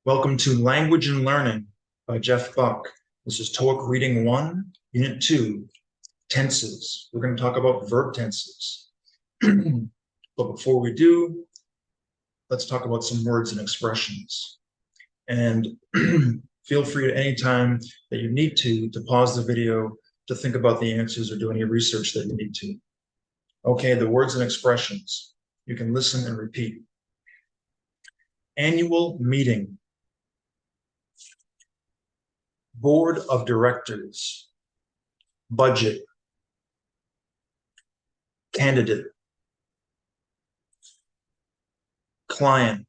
Welcome to Language and Learning by Jeff Buck. This is TOEIC Reading 1, Unit 2, Tenses. We're going to talk about verb tenses. But before we do, let's talk about some words and expressions. And feel free at any time that you need to pause the video to think about the answers or do any research that you need to. Okay, the words and expressions. You can listen and repeat. Annual meeting. Board of directors. Budget. Candidate. Client.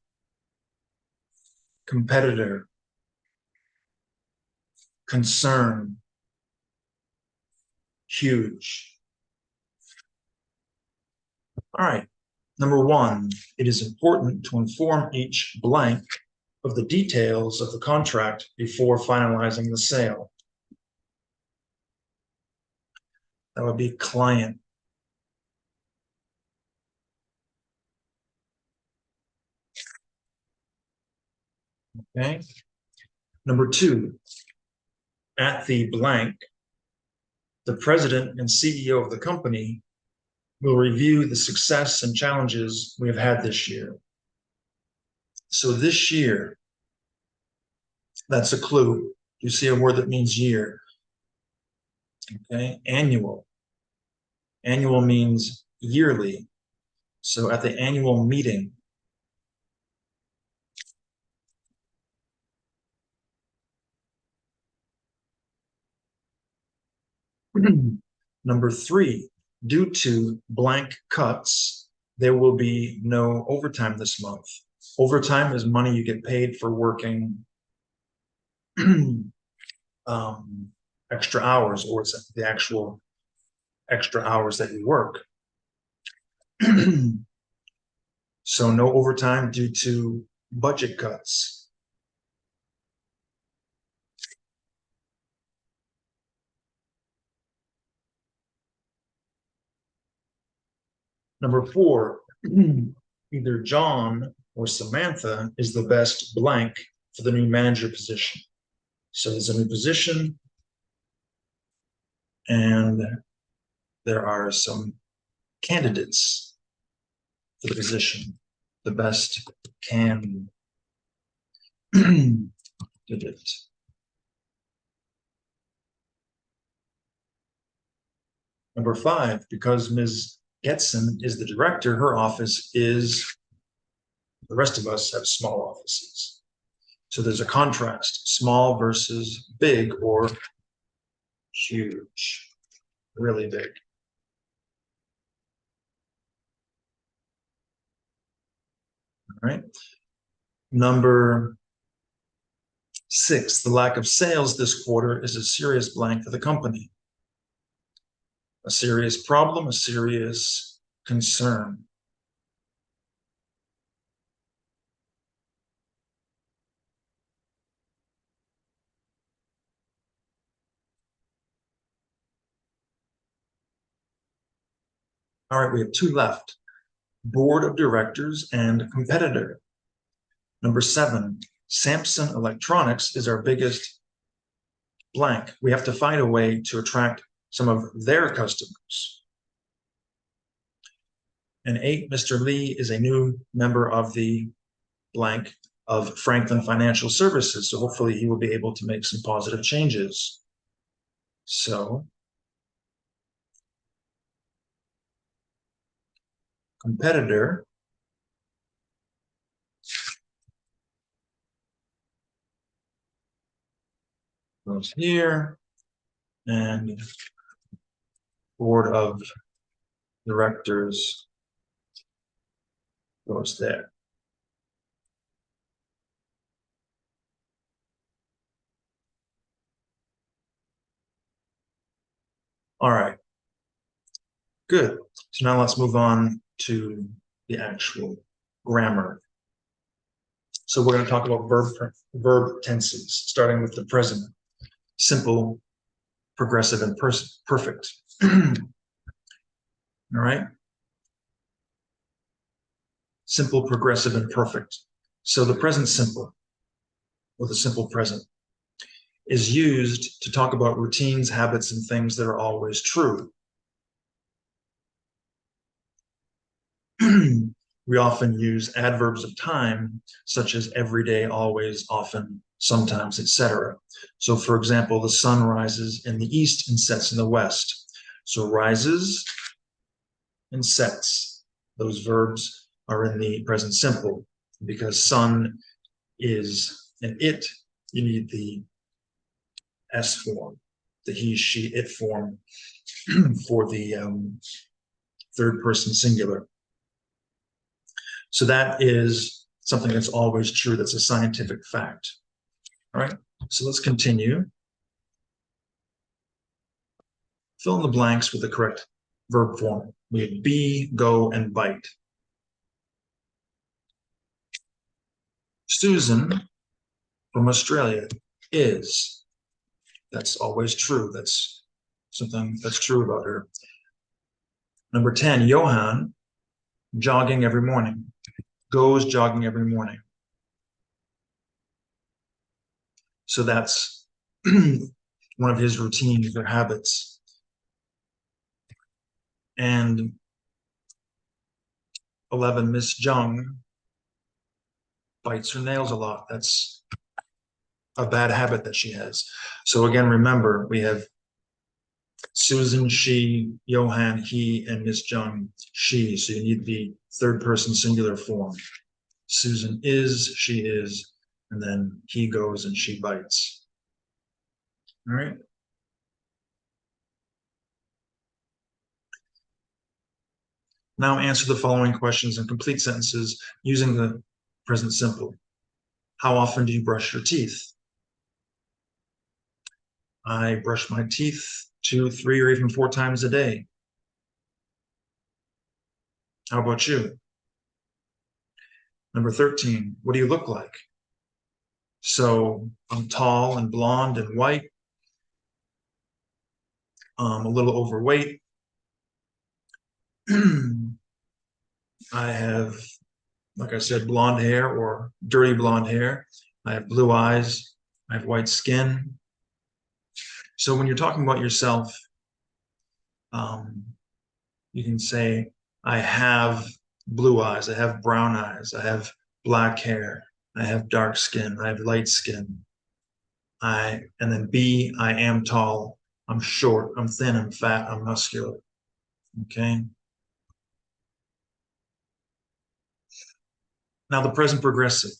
Competitor. Concern. Huge. All right. Number 1, it is important to inform each blank of the details of the contract before finalizing the sale. That would be client. Okay. Number 2, at the blank, the president and CEO of the company will review the success and challenges we have had this year. So this year, that's a clue. You see a word that means year. Okay, annual. Annual means yearly. So at the annual meeting, number 3, due to blank cuts, there will be no overtime this month. Overtime is money you get paid for working extra hours, or it's the actual extra hours that you work. So no overtime due to budget cuts. Number 4, either John or Samantha is the best blank for the new manager position. So there's a new position, and there are some candidates for the position. The best candidate. Number 5, because Ms. Getson is the director, her office is, the rest of us have small offices. So there's a contrast, small versus big or huge, really big. All right. Number 6, the lack of sales this quarter is a serious blank for the company. A serious problem, a serious concern. All right, we have 2 left. Board of directors and competitor. Number 7, Samsung Electronics is our biggest blank. We have to find a way to attract some of their customers. And 8, Mr. Lee is a new member of the blank of Franklin Financial Services. So hopefully he will be able to make some positive changes. So competitor goes here, and board of directors goes there. All right, good. So now let's move on to the actual grammar. So we're going to talk about verb tenses, starting with the present. Simple, progressive, and perfect. All right. Simple, progressive, and perfect. So the present simple. with a simple present, is used to talk about routines, habits, and things that are always true. We often use adverbs of time, such as every day, always, often, sometimes, etc. So, for example, the sun rises in the east and sets in the west. So rises and sets, those verbs are in the present simple. Because sun is an it, you need the S form, the he, she, it form for the third person singular. So that is something that's always true. That's a scientific fact. All right, so let's continue. Fill in the blanks with the correct verb form. We have be, go, and bite. Susan from Australia is. That's always true. That's something that's true about her. Number 10, Johan, jogging every morning. Goes jogging every morning. So that's one of his routines or habits. And 11, Miss Jung bites her nails a lot. That's a bad habit that she has. So again, remember, we have Susan, she, Johan, he, and Miss Jung, she. So you need the third person singular form. Susan is, she is, and then he goes and she bites. All right. Now answer the following questions in complete sentences using the present simple. How often do you brush your teeth? I brush my teeth 2, 3, or even 4 times a day. How about you? Number 13, what do you look like? So I'm tall and blonde and white. A little overweight. I have, like I said, blonde hair or dirty blonde hair. I have blue eyes. I have white skin. So when you're talking about yourself, you can say, I have blue eyes. I have brown eyes. I have black hair. I have dark skin. I have light skin. And then B, I am tall. I'm short. I'm thin. I'm fat. I'm muscular. Okay. Now the present progressive.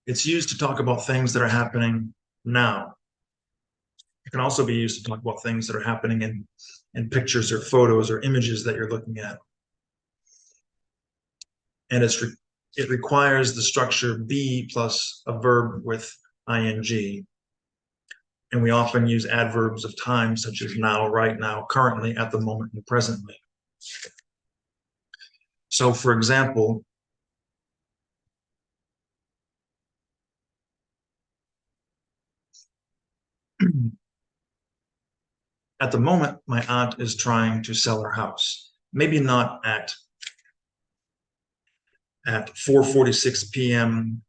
It's used to talk about things that are happening now. It can also be used to talk about things that are happening in pictures or photos or images that you're looking at. And it requires the structure be plus a verb with ing. And we often use adverbs of time such as now, right now, currently, at the moment, and presently. So for example, at the moment, my aunt is trying to sell her house. Maybe not at 4:46 p.m.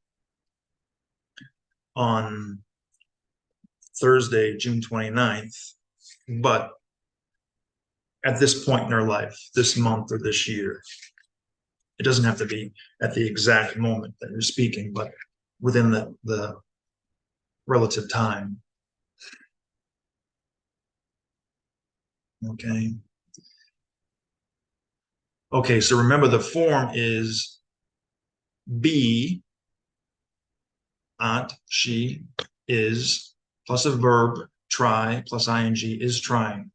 on Thursday, June 29th, but at this point in her life, this month or this year. It doesn't have to be at the exact moment that you're speaking, but within the relative time. Okay. Okay, so remember the form is be, aunt, she, is, plus a verb, try, plus ing, is trying.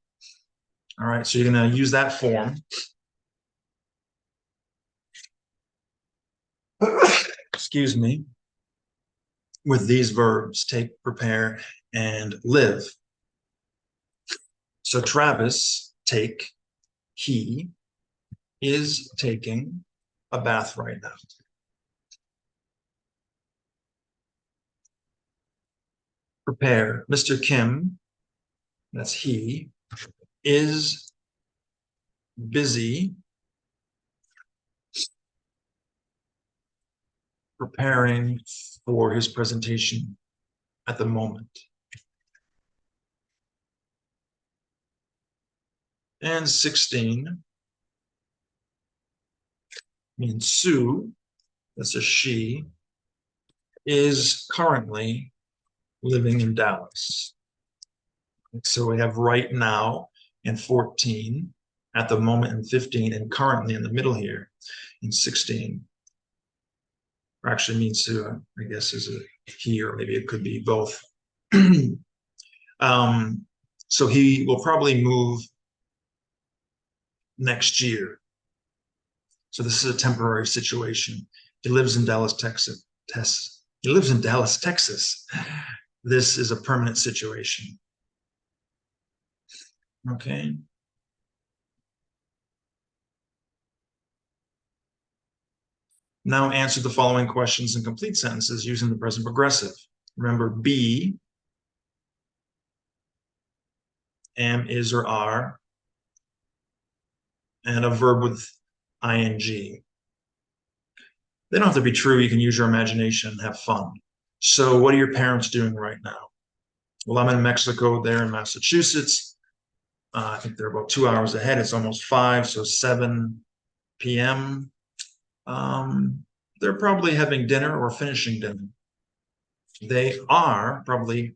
All right, so you're going to use that form. Excuse me. With these verbs, take, prepare, and live. So Travis, take, he, is taking a bath right now. Prepare. Mr. Kim, that's he, is busy preparing for his presentation at the moment. And 16 means Sue, that's a she, is currently living in Dallas. So we have right now in 14, at the moment in 15, and currently in the middle here in 16. Or actually means Sue, I guess, is a he, or maybe it could be both. So he will probably move next year. So this is a temporary situation. He lives in Dallas, Texas. He lives in Dallas, Texas. This is a permanent situation. Okay. Now answer the following questions in complete sentences using the present progressive. Remember, be, am, is, or are, and a verb with ing. They don't have to be true. You can use your imagination and have fun. So what are your parents doing right now? Well, I'm in Mexico, they're in Massachusetts. I think they're about 2 hours ahead. It's almost 5, so 7 p.m. They're probably having dinner or finishing dinner. They are probably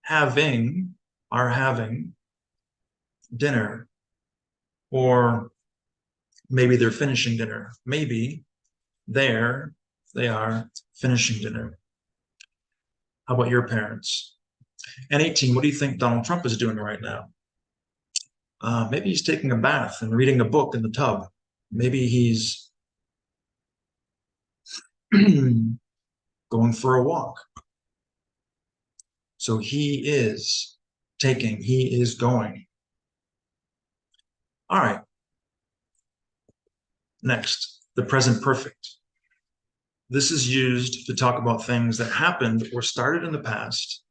having dinner, or maybe they're finishing dinner. Maybe they are finishing dinner. How about your parents? And 18, what do you think Donald Trump is doing right now? Maybe he's taking a bath and reading a book in the tub. Maybe he's going for a walk. So he is taking, he is going. All right. Next, the present perfect. This is used to talk about things that happened or started in the past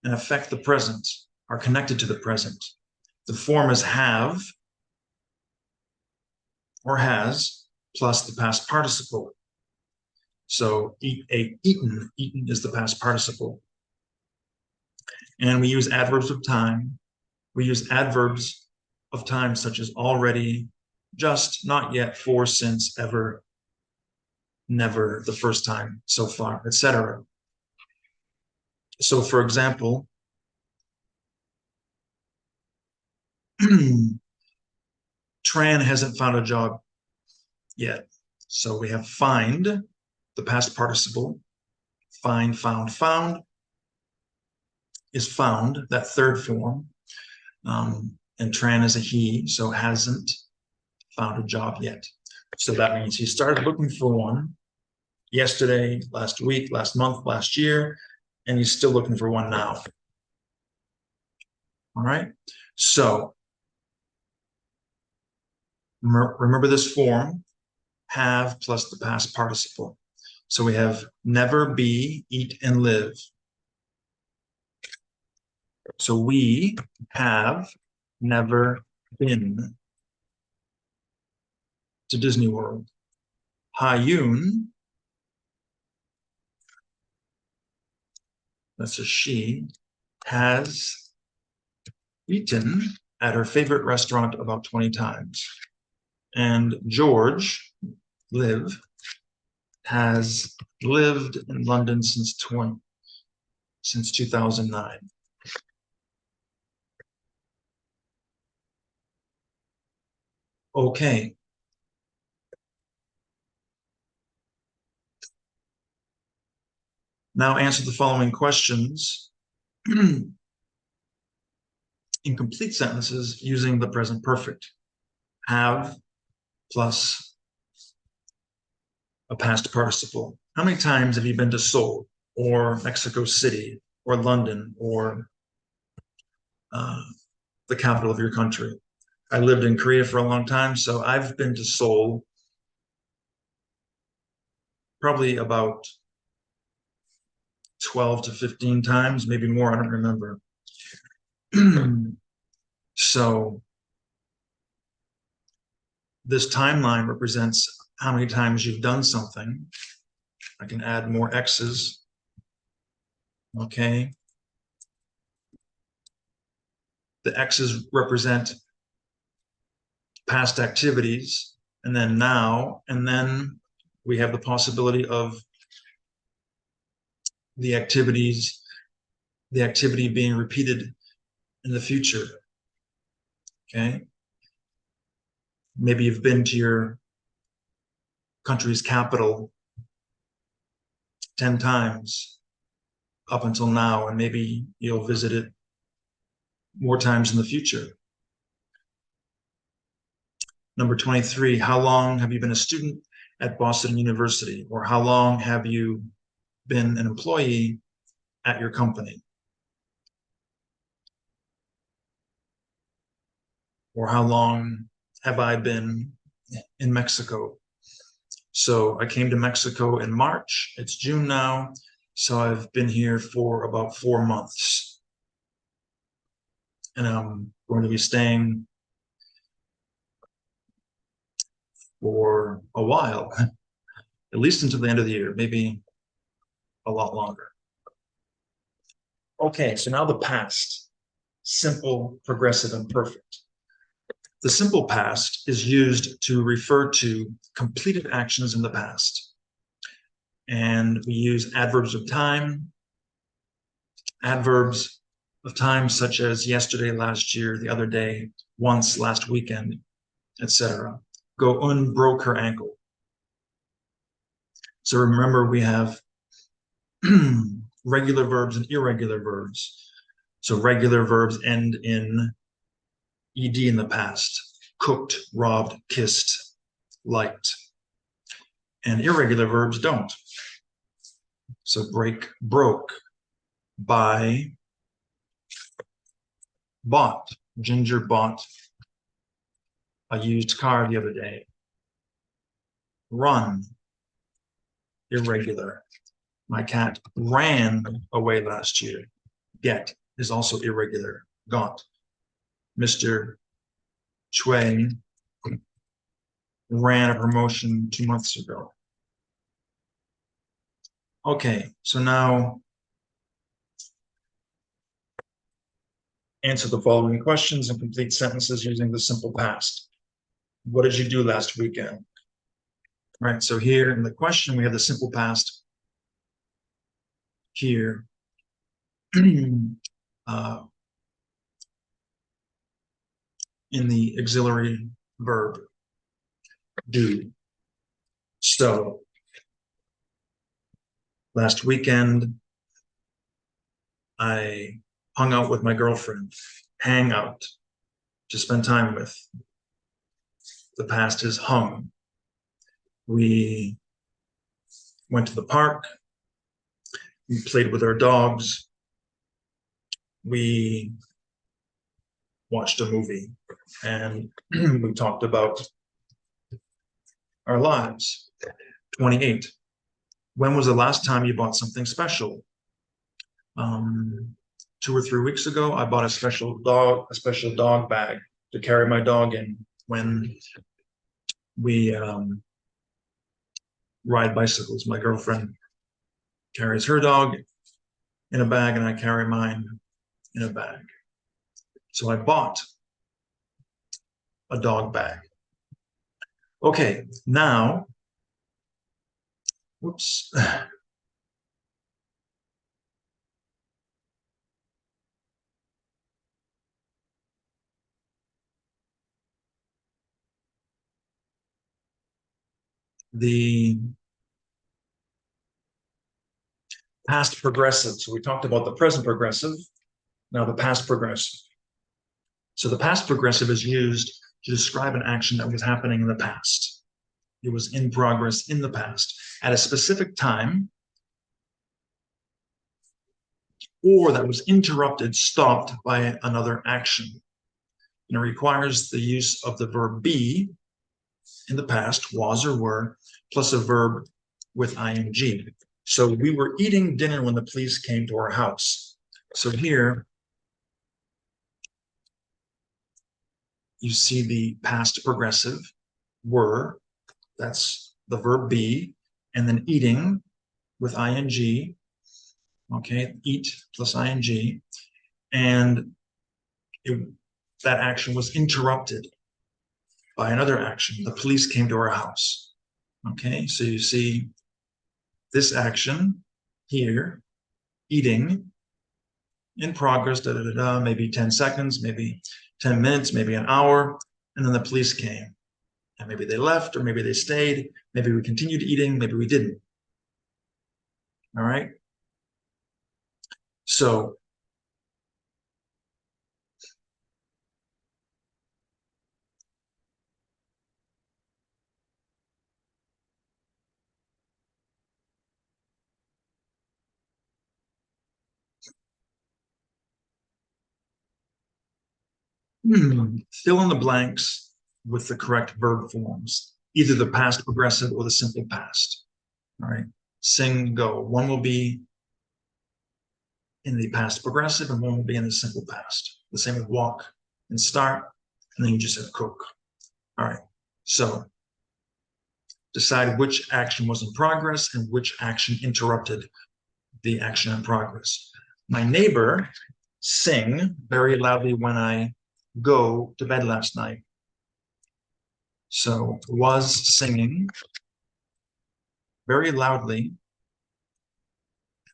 and affect the present, are connected to the present. The form is have or has plus the past participle. So eat, ate, eaten. Eaten is the past participle. And we use adverbs of time. We use adverbs of time such as already, just, not yet, for, since, ever, never, the first time, so far, etc. So for example, Tran hasn't found a job yet. So we have find, the past participle. Find, found, found is found, that third form. And Tran is a he, so hasn't found a job yet. So that means he started looking for one yesterday, last week, last month, last year, and he's still looking for one now. All right. So remember this form, have plus the past participle. So we have never, be, eat, and live. So we have never been to Disney World. Hayun, that's a she, has eaten at her favorite restaurant about 20 times. And George, live, has lived in London since 2009. Okay. Now answer the following questions in complete sentences using the present perfect. Have plus a past participle. How many times have you been to Seoul or Mexico City or London or the capital of your country? I lived in Korea for a long time, so I've been to Seoul probably about 12 to 15 times, maybe more, I don't remember. So this timeline represents how many times you've done something. I can add more X's. Okay. The X's represent past activities, and then now, and then we have the possibility of the activity being repeated in the future. Okay. Maybe you've been to your country's capital 10 times up until now, and maybe you'll visit it more times in the future. Number 23, how long have you been a student at Boston University? Or how long have you been an employee at your company? Or how long have I been in Mexico? So I came to Mexico in March. It's June now. So I've been here for about 4 months. And I'm going to be staying for a while, at least until the end of the year, maybe a lot longer. Okay, so now the past, simple, progressive, and perfect. The simple past is used to refer to completed actions in the past. And we use adverbs of time, adverbs of time such as yesterday, last year, the other day, once, last weekend, etc. Go-un broke her ankle. So remember, we have regular verbs and irregular verbs. So regular verbs end in ed in the past. Cooked, robbed, kissed, liked. And irregular verbs don't. So break, broke, buy, bought. Ginger bought a used car the other day. Run, irregular. My cat ran away last year. Get is also irregular. Got. Mr. Chue ran a promotion 2 months ago. Okay, so now answer the following questions and complete sentences using the simple past. What did you do last weekend? All right, so here in the question, we have the simple past. Here, in the auxiliary verb, do. So, last weekend, I hung out with my girlfriend. Hang out, to spend time with. The past is hung. We went to the park. We played with our dogs. We watched a movie, and we talked about our lives. 28. When was the last time you bought something special? 2 or 3 weeks ago, I bought a special dog bag to carry my dog in when we ride bicycles. My girlfriend carries her dog in a bag, and I carry mine in a bag. So I bought a dog bag. Okay, now, whoops. The past progressive. So we talked about the present progressive, now the past progressive. So the past progressive is used to describe an action that was happening in the past. It was in progress in the past at a specific time, or that was interrupted, stopped by another action. And it requires the use of the verb be in the past, was or were, plus a verb with ing. So we were eating dinner when the police came to our house. So here, you see the past progressive, were, that's the verb be, and then eating, with ing, okay, eat plus ing, and that action was interrupted by another action. The police came to our house. Okay, so you see this action here, eating, in progress, maybe 10 seconds, maybe 10 minutes, maybe an hour, and then the police came. And maybe they left, or maybe they stayed, maybe we continued eating, maybe we didn't. All right? So fill in the blanks with the correct verb forms, either the past progressive or the simple past. All right? Sing, go. One will be in the past progressive and one will be in the simple past. The same with walk and start, and then you just have cook. All right, so decide which action was in progress and which action interrupted the action in progress. My neighbor sang very loudly when I go to bed last night. So was singing very loudly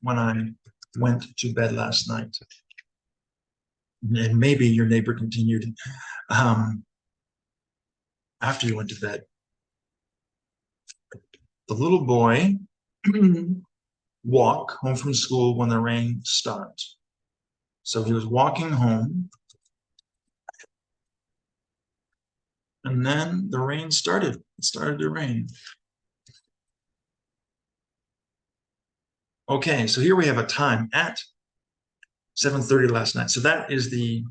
when I went to bed last night. And maybe your neighbor continued after you went to bed. The little boy walk home from school when the rain starts. So he was walking home, and then the rain started. It started to rain. Okay, so here we have a time at 7:30 last night. So that is the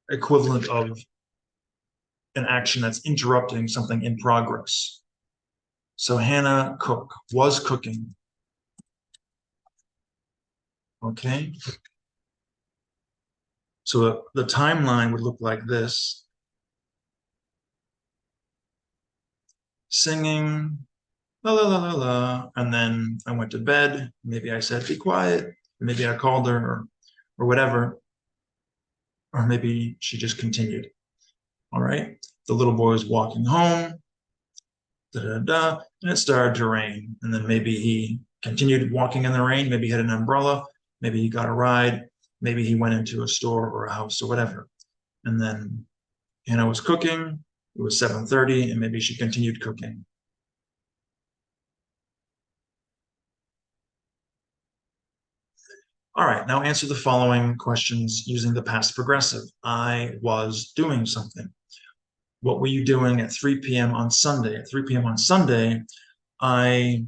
equivalent of an action that's interrupting something in progress. So Hannah was cooking. Okay. So the timeline would look like this. Singing, la la la la la, and then I went to bed. Maybe I said, be quiet. Maybe I called her or whatever. Or maybe she just continued. All right. The little boy was walking home, and it started to rain. And then maybe he continued walking in the rain. Maybe he had an umbrella. Maybe he got a ride. Maybe he went into a store or a house or whatever. And then Hannah was cooking. It was 7:30, and maybe she continued cooking. All right, now answer the following questions using the past progressive. I was doing something. What were you doing at 3 p.m. on Sunday? At 3 p.m. on Sunday, I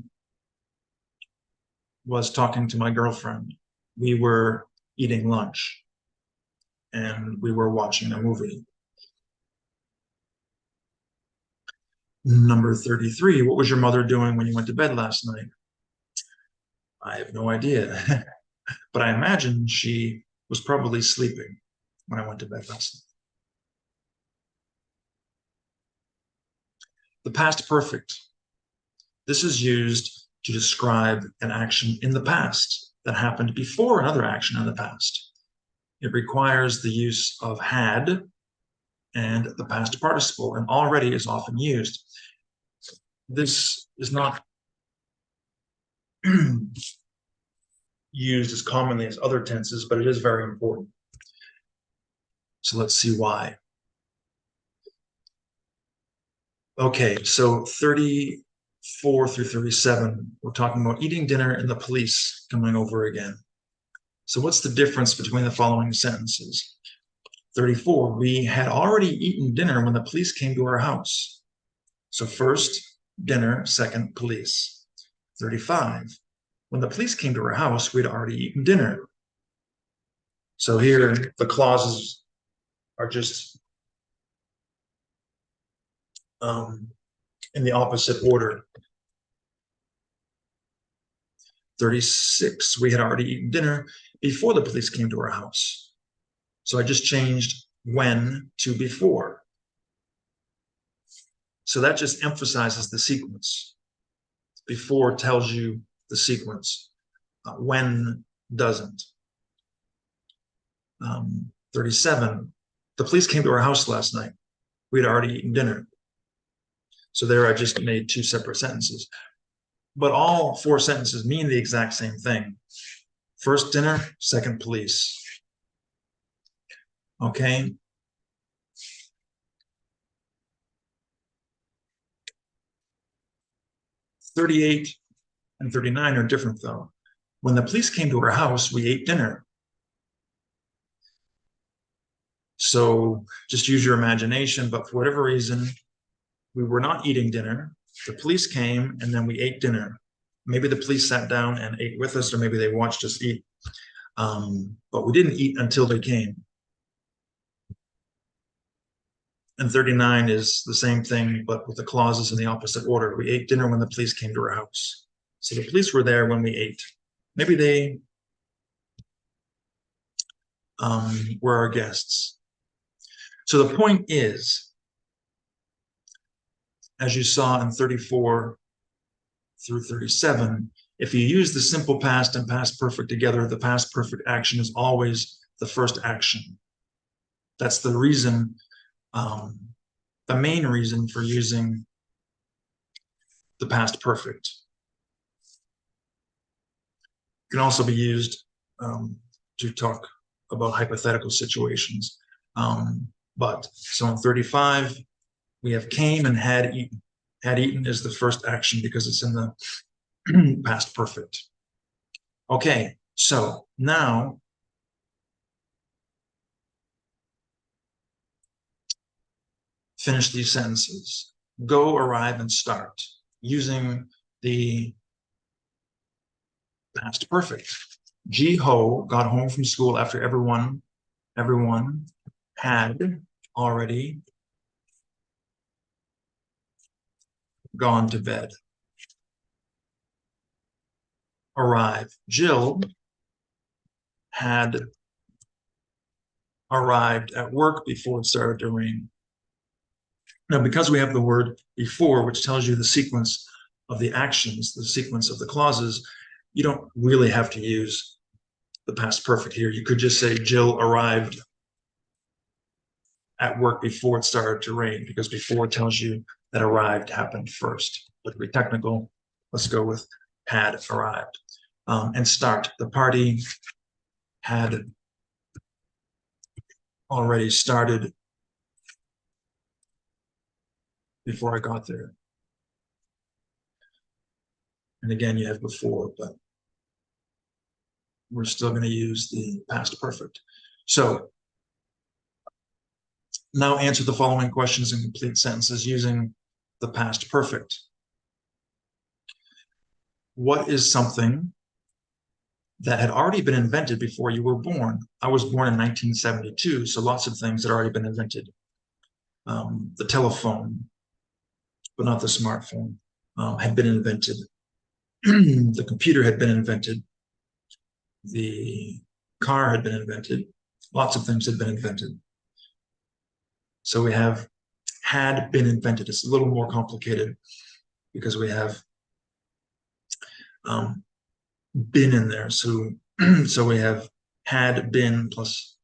was talking to my girlfriend. We were eating lunch, and we were watching a movie. Number 33, what was your mother doing when you went to bed last night? I have no idea, but I imagine she was probably sleeping when I went to bed last night. The past perfect. This is used to describe an action in the past that happened before another action in the past. It requires the use of had and the past participle, and already is often used. This is not used as commonly as other tenses, but it is very important. So let's see why. Okay, so 34 through 37, we're talking about eating dinner and the police coming over again. So what's the difference between the following sentences? 34, we had already eaten dinner when the police came to our house. So first, dinner, second, police. 35, when the police came to our house, we'd already eaten dinner. So here, the clauses are just in the opposite order. 36, we had already eaten dinner before the police came to our house. So I just changed when to before. So that just emphasizes the sequence. before tells you the sequence. When doesn't. 37, the police came to our house last night. We'd already eaten dinner. So there I just made two separate sentences. But all four sentences mean the exact same thing. First dinner, second police. Okay. "38 and 39 are different though. When the police came to our house, we ate dinner. So just use your imagination, but for whatever reason, we were not eating dinner. The police came and then we ate dinner. Maybe the police sat down and ate with us, or maybe they watched us eat. But we didn't eat until they came. And 39 is the same thing, but with the clauses in the opposite order. We ate dinner when the police came to our house. So the police were there when we ate. Maybe they were our guests. So the point is, as you saw in 34 through 37, if you use the simple past and past perfect together, the past perfect action is always the first action. That's the reason, the main reason for using the past perfect. It can also be used to talk about hypothetical situations. So in 35, we have came and had eaten. Had eaten is the first action because it's in the past perfect. Okay, so now finish these sentences. Go, arrive, and start using the past perfect. Ji-ho got home from school after everyone had already gone to bed. Arrive. Jill had arrived at work before it started to rain. Now, because we have the word before, which tells you the sequence of the actions, the sequence of the clauses, you don't really have to use the past perfect here. You could just say Jill arrived at work before it started to rain, because before tells you that arrived happened first. But to be technical, let's go with had arrived. And start. The party had already started before I got there. And again, you have before, but we're still going to use the past perfect. So now answer the following questions in complete sentences using the past perfect. What is something that had already been invented before you were born? I was born in 1972, so lots of things had already been invented. The telephone, but not the smartphone, had been invented. The computer had been invented. The car had been invented. Lots of things had been invented. So we have had been invented. It's a little more complicated because we have been in there. So we have had been plus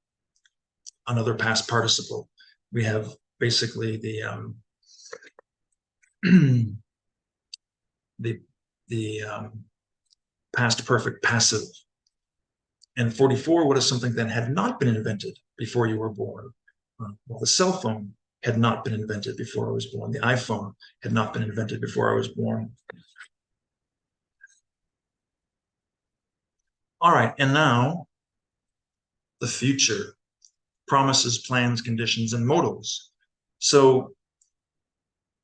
another past participle. We have basically the past perfect passive. And 44, what is something that had not been invented before you were born? Well, the cell phone had not been invented before I was born. The iPhone had not been invented before I was born. All right, and now the future. Promises, plans, conditions, and modals. So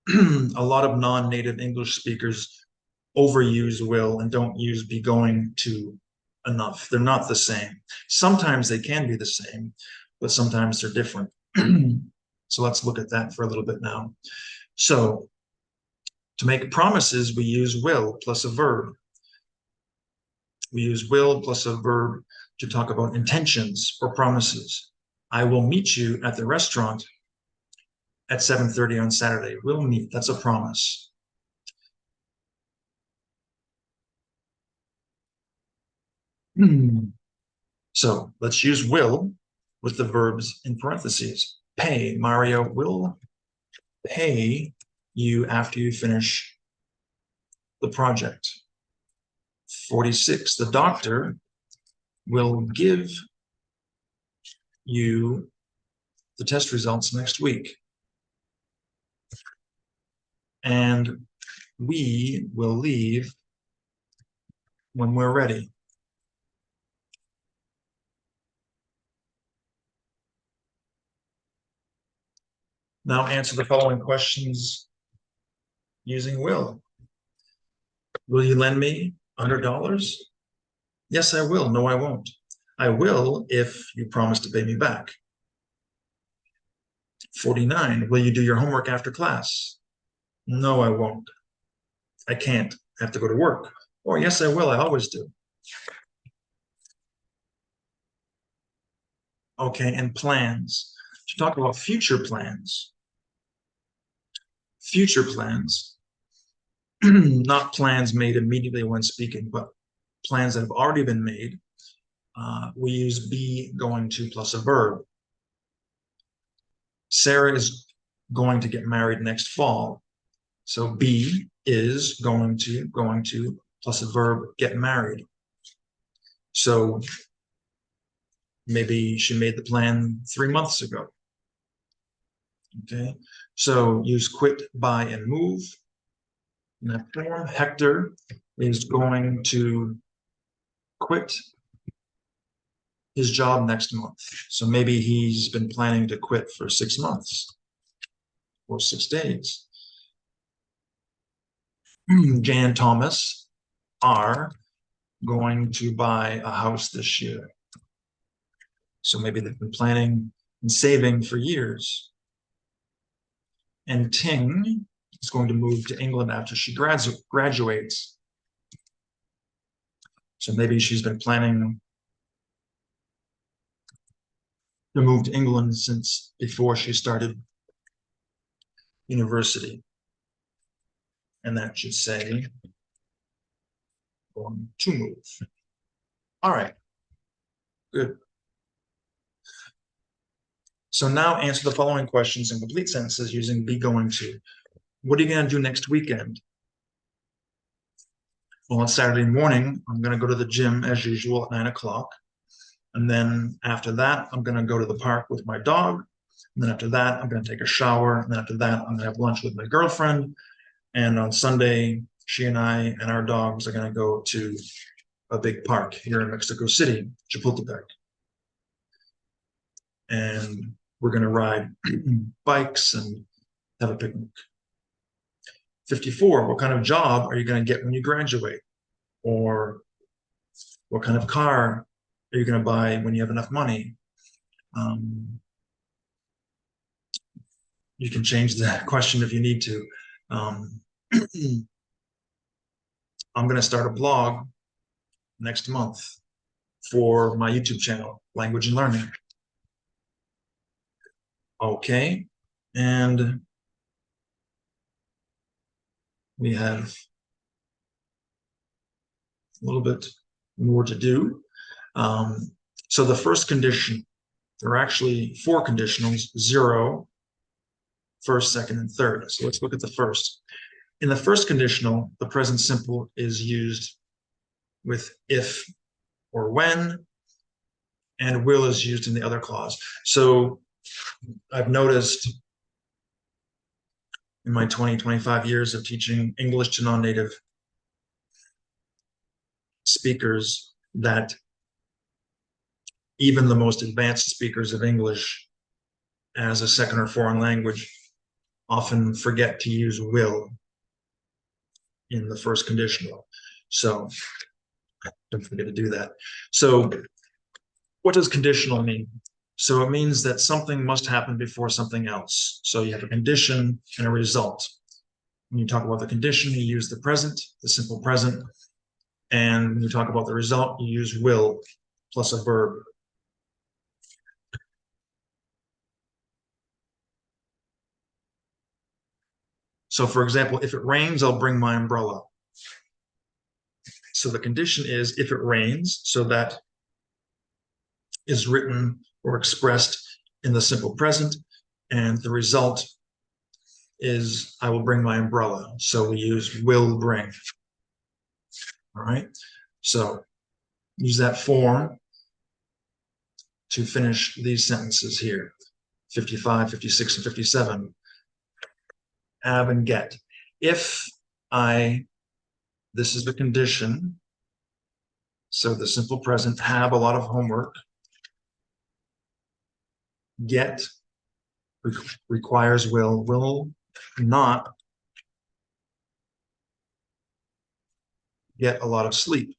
a lot of non-native English speakers overuse will and don't use be going to enough. They're not the same. Sometimes they can be the same, but sometimes they're different. So let's look at that for a little bit now. So to make promises, we use will plus a verb. We use will plus a verb to talk about intentions or promises. I will meet you at the restaurant at 7:30 on Saturday. We'll meet. That's a promise. So let's use will with the verbs in parentheses. Pay. Mario will pay you after you finish the project. 46. The doctor will give you the test results next week. And we will leave when we're ready. Now answer the following questions using will. Will you lend me $100? Yes, I will. No, I won't. I will if you promise to pay me back. 49. Will you do your homework after class? No, I won't. I can't. I have to go to work. Or yes, I will. I always do. Okay, and plans. To talk about future plans. Future plans, not plans made immediately when speaking, but plans that have already been made. We use be going to plus a verb. Sarah is going to get married next fall. So be is going to plus a verb get married. So maybe she made the plan 3 months ago. Okay, so use quit, buy, and move. In that form, Hector is going to quit his job next month. So maybe he's been planning to quit for 6 months or 6 days. Jane and Thomas are going to buy a house this year. So maybe they've been planning and saving for years. And Ting is going to move to England after she graduates. So maybe she's been planning to move to England since before she started university. And that should say going to move. All right, good. So now answer the following questions in complete sentences using be going to. What are you going to do next weekend? Well, on Saturday morning, I'm going to go to the gym as usual at 9 o'clock. And then after that, I'm going to go to the park with my dog. And then after that, I'm going to take a shower. And then after that, I'm going to have lunch with my girlfriend. And on Sunday, she and I and our dogs are going to go to a big park here in Mexico City, Chapultepec. And we're going to ride bikes and have a picnic. 54, what kind of job are you going to get when you graduate? Or what kind of car are you going to buy when you have enough money? You can change the question if you need to. I'm going to start a blog next month for my YouTube channel, Language and Learning. Okay, and we have a little bit more to do. So the first condition, there are actually 4 conditionals, 0, first, second, and third. So let's look at the first. In the first conditional, the present simple is used with if or when, and will is used in the other clause. So I've noticed in my 25 years of teaching English to non-native speakers that even the most advanced speakers of English as a second or foreign language often forget to use will in the first conditional. So don't forget to do that. So what does conditional mean? So it means that something must happen before something else. So you have a condition and a result. When you talk about the condition, you use the present, the simple present. And when you talk about the result, you use will plus a verb. So for example, if it rains, I'll bring my umbrella. So the condition is if it rains, so that is written or expressed in the simple present, and the result is I will bring my umbrella. So we use will bring. All right. So use that form to finish these sentences here. 55, 56, and 57. Have and get. If I, this is the condition. So the simple present, have a lot of homework. Get requires will not get a lot of sleep.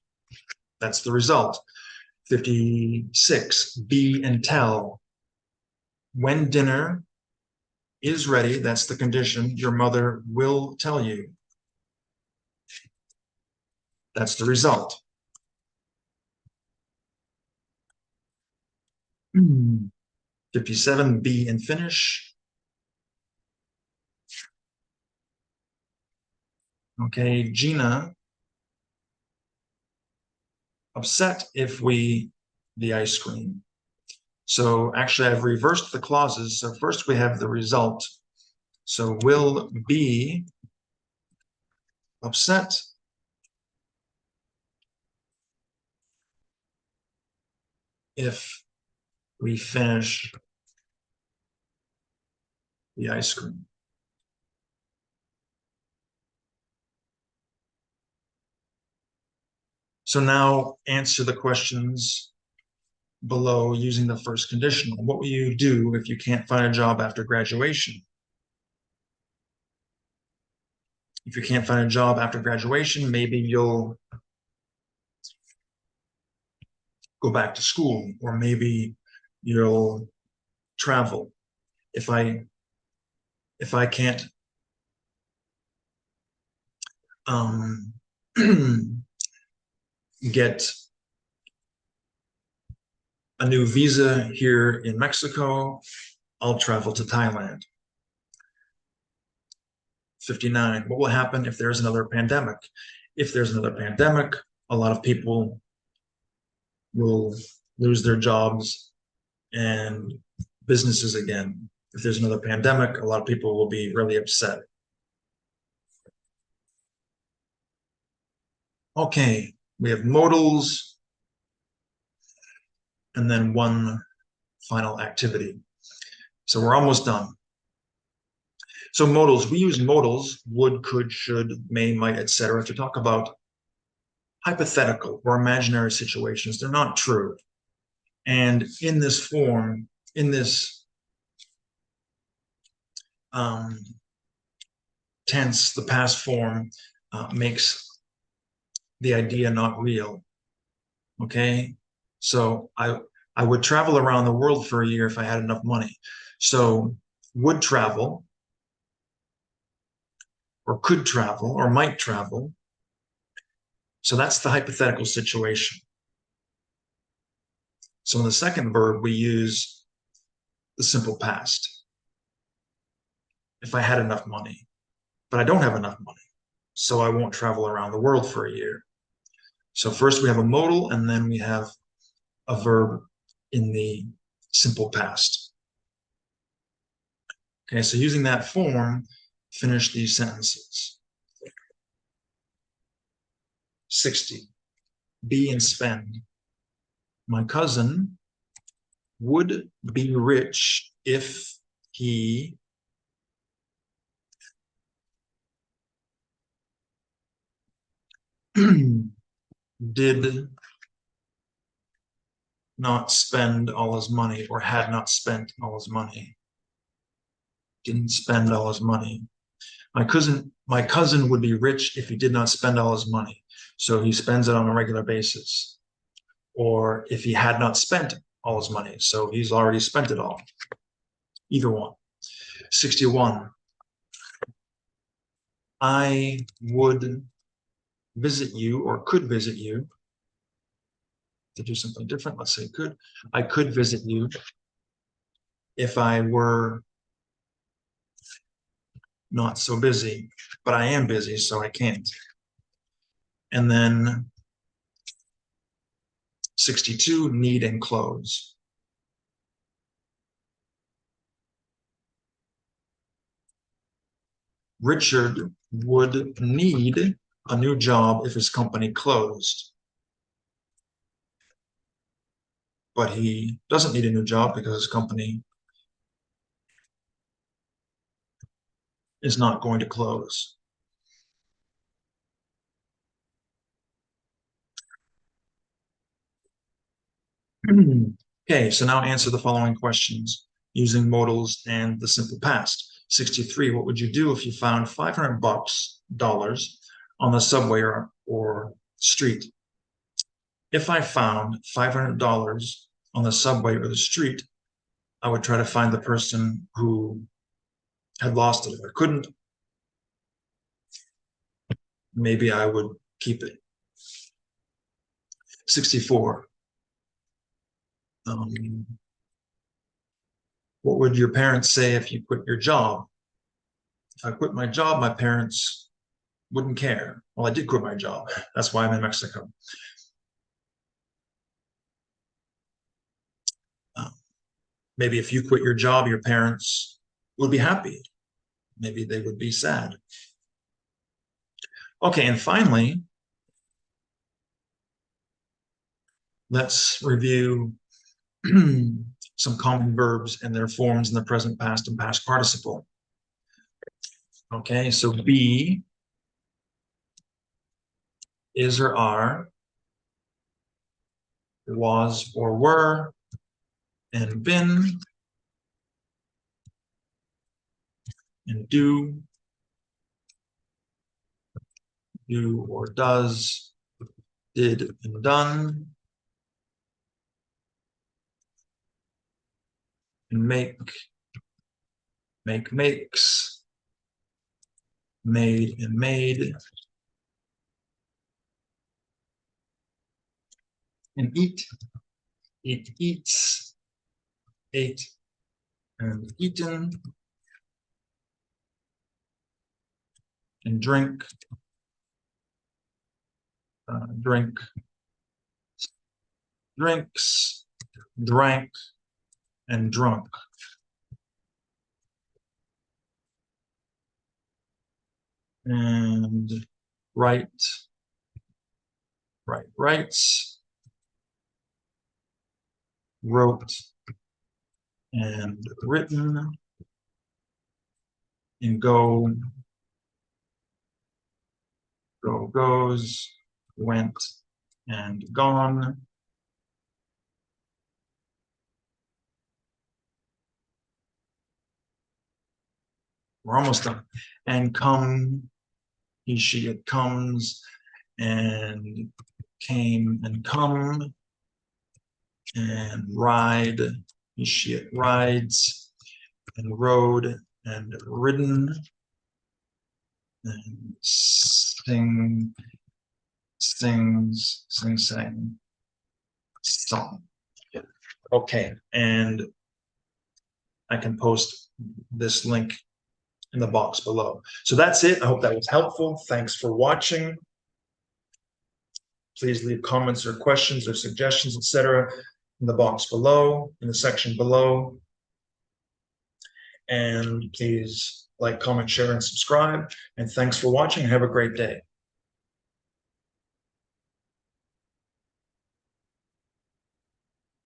That's the result. 56, be and tell. When dinner is ready, that's the condition, your mother will tell you. That's the result. 57, be and finish. Okay, Gina, upset if we, the ice cream. So actually I've reversed the clauses. So first we have the result. So will be upset if we finish the ice cream. So now answer the questions below using the first conditional. What will you do if you can't find a job after graduation? If you can't find a job after graduation, maybe you'll go back to school, or maybe you'll travel. If I can't get a new visa here in Mexico, I'll travel to Thailand. 59, what will happen if there's another pandemic? If there's another pandemic, a lot of people will lose their jobs and businesses again. If there's another pandemic, a lot of people will be really upset. Okay, we have modals and then one final activity. So we're almost done. So modals, we use modals, would, could, should, may, might, etc., to talk about hypothetical or imaginary situations. They're not true. And in this form, in this tense, the past form makes the idea not real. Okay, so I would travel around the world for a year if I had enough money. So would travel, or could travel, or might travel. So that's the hypothetical situation. So in the second verb, we use the simple past. If I had enough money, but I don't have enough money, so I won't travel around the world for a year. So first we have a modal, and then we have a verb in the simple past. Okay, so using that form, finish these sentences. 60, be and spend. My cousin would be rich if he did not spend all his money, or had not spent all his money. Didn't spend all his money. My cousin would be rich if he did not spend all his money. So he spends it on a regular basis. Or if he had not spent all his money. So he's already spent it all. Either one. 61. I would visit you, or could visit you. To do something different, let's say could. I could visit you if I were not so busy, but I am busy, so I can't. And then 62, need and clothes. Richard would need a new job if his company closed. But he doesn't need a new job because his company is not going to close. Okay, so now answer the following questions using modals and the simple past. 63, what would you do if you found $500 on the subway or street? If I found $500 on the subway or the street, I would try to find the person who had lost it. If I couldn't, maybe I would keep it. 64. What would your parents say if you quit your job? If I quit my job, my parents wouldn't care. Well, I did quit my job. That's why I'm in Mexico. Maybe if you quit your job, your parents would be happy. Maybe they would be sad. Okay, and finally, let's review some common verbs and their forms in the present, past, and past participle. Okay, so be, is or are, was or were, and been, and do or does, did and done, and makes, made and made, and eat, eats, ate and eaten, and drink, drinks, drank, and drunk. And writes, wrote, and written, and goes, went, and gone. We're almost done. And come, he, she, it comes, and came and come, and ride, he, she, it rides, and rode and ridden, and sing, sings, sang, song. Okay, and I can post this link in the box below. So that's it. I hope that was helpful. Thanks for watching. Please leave comments or questions or suggestions, etc., in the box below, in the section below. And please like, comment, share, and subscribe. And thanks for watching. Have a great day.